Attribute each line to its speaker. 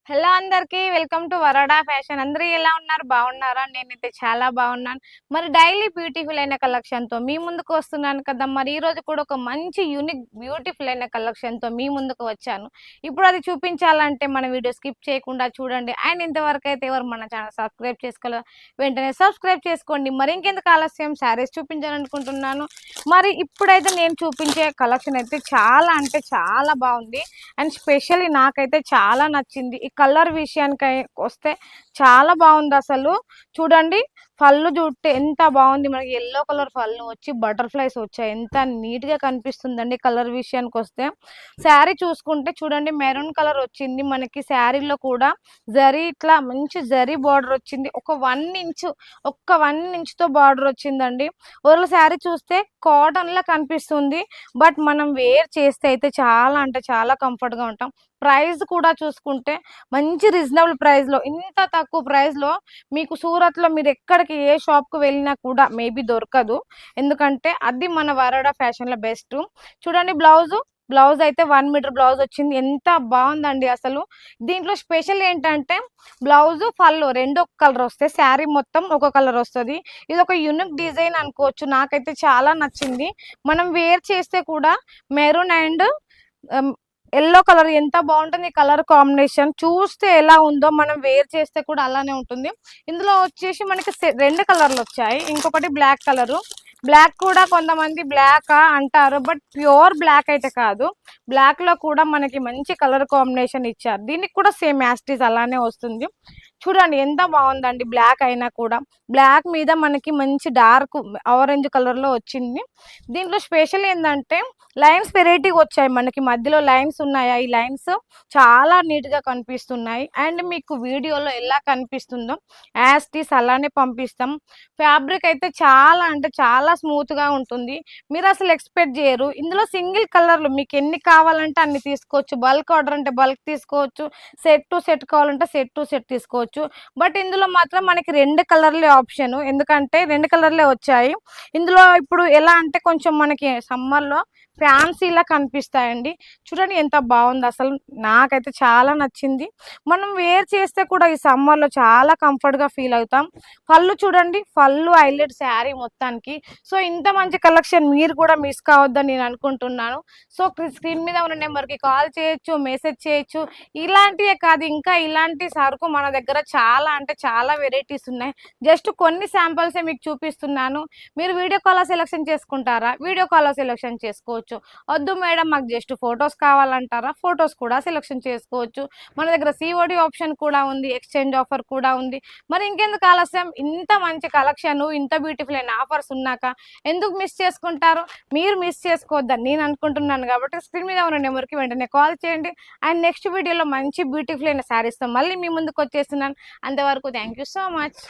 Speaker 1: Hello అందరికీ welcome to వరాడా fashion. అందరూ ఎలా ఉన్నారు? బాగున్నారా? నేనైతే చాలా బాగున్నాను. మరి డైలీ బ్యూటిఫుల్ అయిన కలెక్షన్‌తో మీ ముందుకు వస్తున్నాను కదా! మరి ఈరోజు కూడా ఒక మంచి యూనిక్ బ్యూటిఫుల్ అయిన కలెక్షన్‌తో మీ ముందుకు వచ్చాను. ఇప్పుడు అది చూపించాలంటే మన వీడియో స్కిప్ చేయకుండా చూడండి. అండ్ ఇంతవరకు అయితే ఎవరు మన ఛానల్ సబ్స్క్రైబ్ చేసుకోలేదో వెంటనే సబ్స్క్రైబ్ చేసుకోండి. మరి ఇంకెందుకు ఆలస్యం శారీస్ చూపించాలనుకుంటున్నాను. మరి ఇప్పుడైతే నేను చూపించే కలెక్షన్ అయితే చాలా అంటే చాలా బాగుంది. అండ్ స్పెషల్లీ నాకైతే చాలా నచ్చింది. ఈ కలర్ విషయానికి వస్తే చాలా బాగుంది అసలు. చూడండి, పళ్ళు చూస్తే ఎంత బాగుంది. మనకి ఎల్లో కలర్ పళ్ళు వచ్చి బటర్ఫ్లైస్ వచ్చాయి. ఎంత నీట్ గా కనిపిస్తుందండి కలర్ విషయానికి వస్తే. శారీ చూసుకుంటే చూడండి, మెరూన్ కలర్ వచ్చింది మనకి. శారీలో కూడా జరీ ఇట్లా మంచి జరీ బార్డర్ వచ్చింది. ఒక 1 ఇంచ్, ఒక్క 1 ఇంచ్ తో బార్డర్ వచ్చిందండి. ఓవరాల్ శారీ చూస్తే కాటన్ లా కనిపిస్తుంది. బట్ మనం వేర్ చేస్తే అయితే చాలా అంటే చాలా కంఫర్ట్ గా ఉంటాం. ప్రైస్ కూడా చూసుకుంటే మంచి రీజనబుల్ ప్రైస్లో, ఇంత తక్కువ ప్రైస్లో మీకు సూరత్లో మీరు ఎక్కడికి ఏ షాప్కి వెళ్ళినా కూడా మేబీ దొరకదు. ఎందుకంటే అది మన వరాడా ఫ్యాషన్లో బెస్ట్. చూడండి, బ్లౌజ్ అయితే 1 మీటర్ బ్లౌజ్ వచ్చింది. ఎంత బాగుందండి అసలు. దీంట్లో స్పెషల్ ఏంటంటే బ్లౌజ్ పళ్ళు రెండు ఒక కలర్ వస్తాయి, శారీ మొత్తం ఒక కలర్ వస్తుంది. ఇది ఒక యూనిక్ డిజైన్ అనుకోవచ్చు. నాకైతే చాలా నచ్చింది. మనం వేర్ చేస్తే కూడా మెరూన్ అండ్ ఎల్లో కలర్ ఎంత బాగుంటుంది. కలర్ కాంబినేషన్ చూస్తే ఎలా ఉందో మనం వేర్ చేస్తే కూడా అలానే ఉంటుంది. ఇందులో వచ్చేసి మనకి 2 కలర్లు వచ్చాయి. ఇంకొకటి బ్లాక్ కలరు. బ్లాక్ కూడా కొంతమంది బ్లాక్ అంటారు, బట్ ప్యూర్ బ్లాక్ అయితే కాదు. బ్లాక్ లో కూడా మనకి మంచి కలర్ కాంబినేషన్ ఇచ్చారు. దీనికి కూడా సేమ్ యాస్టీస్ అలానే వస్తుంది. చూడండి ఎంత బాగుందండి. బ్లాక్ అయినా కూడా బ్లాక్ మీద మనకి మంచి డార్క్ ఆరెంజ్ కలర్ లో వచ్చింది. దీంట్లో స్పెషల్ ఏంటంటే లైన్స్ వెరైటీగా వచ్చాయి. మనకి మధ్యలో లైన్స్ ఉన్నాయా, ఈ లైన్స్ చాలా నీట్ గా కనిపిస్తున్నాయి. అండ్ మీకు వీడియోలో ఎలా కనిపిస్తుందో యాస్టీస్ అలానే పంపిస్తాం. ఫ్యాబ్రిక్ అయితే చాలా అంటే చాలా స్మూత్ గా ఉంటుంది. మీరు అసలు ఎక్స్పెక్ట్ చేయరు. ఇందులో సింగిల్ కలర్లు మీకు ఎన్ని కావాలంటే అన్ని తీసుకోవచ్చు. బల్క్ ఆర్డర్ అంటే బల్క్ తీసుకోవచ్చు. సెట్ టు సెట్ కావాలంటే సెట్ టు సెట్ తీసుకోవచ్చు. బట్ ఇందులో మాత్రం మనకి 2 కలర్లే ఆప్షన్. ఎందుకంటే 2 కలర్లే వచ్చాయి. ఇందులో ఇప్పుడు ఎలా అంటే కొంచెం మనకి సమ్మర్లో ఫ్యాన్సీలా కనిపిస్తాయండి. చూడండి ఎంత బాగుంది అసలు. నాకైతే చాలా నచ్చింది. మనం వేర్ చేస్తే కూడా ఈ సమ్మర్లో చాలా కంఫర్ట్గా ఫీల్ అవుతాం. పళ్ళు చూడండి, పళ్ళు హైలైట్ శారీ మొత్తానికి. సో ఇంత మంచి కలెక్షన్ మీరు కూడా మిస్ కావద్దని నేను అనుకుంటున్నాను. సో స్క్రీన్ మీద ఉన్న నెంబర్కి కాల్ చేయొచ్చు, మెసేజ్ చేయొచ్చు. ఇలాంటివే కాదు, ఇంకా ఇలాంటి సరుకు మన దగ్గర చాలా అంటే చాలా వెరైటీస్ ఉన్నాయి. జస్ట్ కొన్ని శాంపిల్సే మీకు చూపిస్తున్నాను. మీరు వీడియో కాల్ సెలెక్షన్ చేసుకుంటారా? వీడియో కాల్ సెలెక్షన్ చేసుకోవచ్చు. వద్దు మేడం మాకు జస్ట్ ఫొటోస్ కావాలంటారా? ఫొటోస్ కూడా సెలెక్షన్ చేసుకోవచ్చు. మన దగ్గర సిఓడి ఆప్షన్ కూడా ఉంది, ఎక్స్చేంజ్ ఆఫర్ కూడా ఉంది. మరి ఇంకెందుకు ఆలస్యం? ఇంత మంచి కలెక్షన్, ఇంత బ్యూటిఫుల్ అయిన ఆఫర్స్ ఉన్నాక ఎందుకు మిస్ చేసుకుంటారు? మీరు మిస్ చేసుకోవద్దని నేను అనుకుంటున్నాను. కాబట్టి స్క్రీన్ మీద ఉన్న నెంబర్కి వెంటనే కాల్ చేయండి. అండ్ నెక్స్ట్ వీడియోలో మంచి బ్యూటిఫుల్ అయిన శారీస్తో మళ్ళీ మీ ముందుకు వచ్చేస్తున్నాను. అంతవరకు థ్యాంక్ యూ సో మచ్.